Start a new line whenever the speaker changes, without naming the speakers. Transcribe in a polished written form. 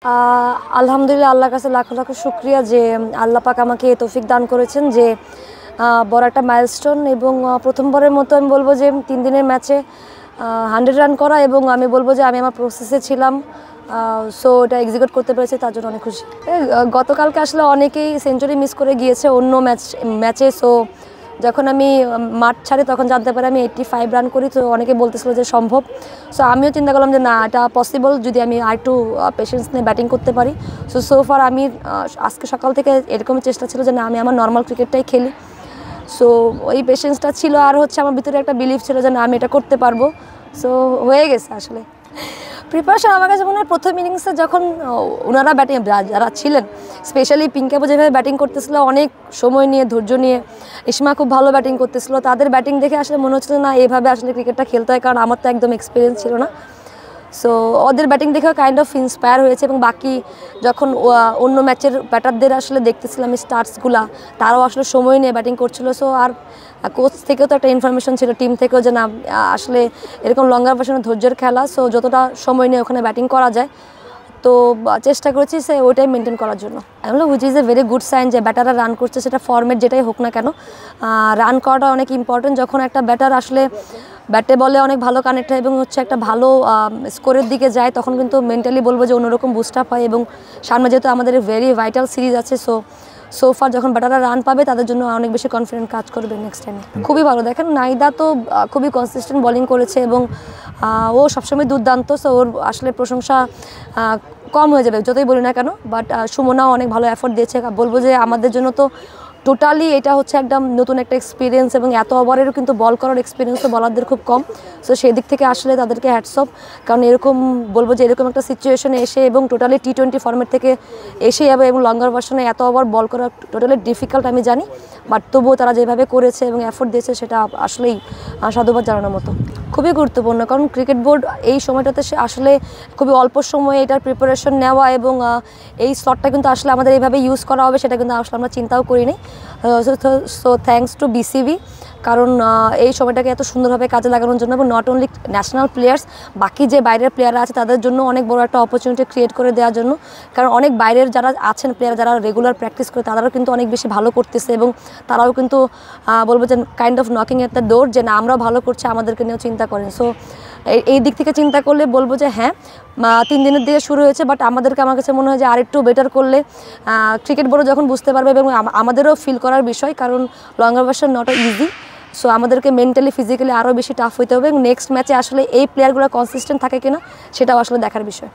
আলহামদুলিল্লাহ আল্লাহর কাছে লাখ লাখ শুকরিয়া যে আল্লাহ পাক আমাকে তৌফিক দান করেছেন যে বড় একটা মাইলস্টোন এবং প্রথমবারের মতো আমি বলবো যে 3 দিনের ম্যাচে 100 রান করা এবং আমি বলবো যে আমি আমার প্রসেসে ছিলাম সো এটা এক্সিকিউট করতে পেরেছি তার জন্য অনেক খুশি। গতকালকে আসলে অনেকেই সেঞ্চুরি মিস করে গিয়েছে অন্য ম্যাচে সো যখন আমি মাঠ ছাড়ি তখন জানতে পারি আমি 85 রান করি তো অনেকে বলতেছিল যে সম্ভব সো আমিও চিন্তা করলাম যে না এটা পসিবল যদি আমি আরেকটু পেশেন্স নিয়ে ব্যাটিং করতে পারি সো ফার আমি আজকে সকাল থেকে এরকমই চেষ্টা ছিল যে না আমি আমার নর্মাল ক্রিকেটটাই খেলি সো ওই পেশেন্সটা ছিল আর হচ্ছে আমার ভিতরে একটা বিলিভ ছিল যে না আমি এটা করতে পারবো সো হয়ে গেছে আসলে প্রিপারেশন আমার কাছে মনে হয় প্রথম ইনিংসে যখন ওনারা ব্যাটিং যারা ছিলেন স্পেশালি পিঙ্কাবু যেভাবে ব্যাটিং করতেছিল অনেক সময় নিয়ে ধৈর্য নিয়ে ইসমা খুব ভালো ব্যাটিং করতেছিল তাদের ব্যাটিং দেখে আসলে মনে হচ্ছিল না এভাবে আসলে ক্রিকেটটা খেলতে হয় কারণ আমার তো একদম এক্সপিরিয়েন্স ছিল না সো ওদের ব্যাটিং দেখেও কাইন্ড অফ ইন্সপায়ার হয়েছে এবং বাকি যখন অন্য ম্যাচের ব্যাটারদের আসলে দেখতেছিলাম স্টার্সগুলা তারাও আসলে সময় নিয়ে ব্যাটিং করছিল সো আর কোচ থেকেও তো একটা ইনফরমেশন ছিল টিম থেকেও যে না আসলে এরকম লঙ্গার ভার্সনের ধৈর্যের খেলা সো যতটা সময় নিয়ে ওখানে ব্যাটিং করা যায় তো চেষ্টা করেছি সে ওইটাই মেনটেন করার জন্য আমি which is a very good sign যে ব্যাটাররা রান করছে সেটা ফর্মেট যেটাই হোক না কেন রান করাটা অনেক ইম্পর্টেন্ট যখন একটা ব্যাটার আসলে ব্যাটে বলে অনেক ভালো কানেক্ট হয় এবং হচ্ছে একটা ভালো স্কোরের দিকে যায় তখন কিন্তু মেন্টালি বলবো যে অন্যরকম বুস্ট আপ হয় এবং সামনে যেহেতু আমাদের ভেরি ভাইটাল সিরিজ আছে সো ফার যখন ব্যাটাররা রান পাবে তাদের জন্য অনেক বেশি কনফিডেন্ট কাজ করবে নেক্সট টাইমে খুবই ভালো দেখেন নাইদা তো খুবই কনসিস্টেন্ট বোলিং করেছে এবং ও সবসময় দুর্দান্ত সো ওর আসলে প্রশংসা কম হয়ে যাবে যতই বলি না কেন বাট সুমনাও অনেক ভালো এফোর্ট দিয়েছে বলবো যে আমাদের জন্য তো টোটালি এটা হচ্ছে একদম নতুন একটা এক্সপিরিয়েন্স এবং এত ওভারেরও কিন্তু বল করার এক্সপিরিয়েন্সও বলারদের খুব কম সো সেই দিক থেকে আসলে তাদেরকে হ্যাটস অফ কারণ এরকম বলবো যে এরকম একটা সিচুয়েশনে এসে এবং টোটালি T20 ফর্মেট থেকে এসে যাবে এবং লঙ্গার ভার্সনে এত ওভার বল করা টোটালি ডিফিকাল্ট আমি জানি বাট তবুও তারা যেভাবে করেছে এবং এফোর্ট দিয়েছে সেটা আসলেই সাধুবাদ জানানোর মতো খুবই গুরুত্বপূর্ণ কারণ ক্রিকেট বোর্ড এই সময়টাতে আসলে খুবই অল্প সময়ে এটার প্রিপারেশন নেওয়া এবং এই স্লটটা কিন্তু আসলে আমাদের এইভাবে ইউজ করা হবে সেটা কিন্তু আসলে আমরা চিন্তাও করিনি সো থ্যাঙ্কস টু BCB কারণ এই সময়টাকে এত সুন্দরভাবে কাজে লাগানোর জন্য এবং নট অনলি ন্যাশনাল প্লেয়ার্স বাকি যে বাইরের প্লেয়াররা আছে তাদের জন্য অনেক বড় একটা অপরচুনিটি ক্রিয়েট করে দেওয়ার জন্য কারণ অনেক বাইরের যারা আছেন প্লেয়ার যারা রেগুলার প্র্যাকটিস করে তারাও কিন্তু অনেক বেশি ভালো করতেছে এবং তারাও কিন্তু বলবো যে kind of knocking at the door যে না আমরাও ভালো করছি আমাদেরকে নিয়েও চিন্তা করেন সো এই দিক থেকে চিন্তা করলে বলবো যে হ্যাঁ 3 দিনের দিকে শুরু হয়েছে বাট আমার কাছে মনে হয় যে আরেকটু বেটার করলে ক্রিকেট বোর্ডও যখন বুঝতে পারবে এবং আমাদেরও ফিল করার বিষয় কারণ লঙ্গার ভার্সন নট ইজি সো আমাদেরকে মেন্টালি ফিজিক্যালি আরও বেশি টাফ হইতে হবে এবং নেক্সট ম্যাচে আসলে এই প্লেয়ারগুলো কনসিস্টেন্ট থাকে কিনা সেটাও আসলে দেখার বিষয়।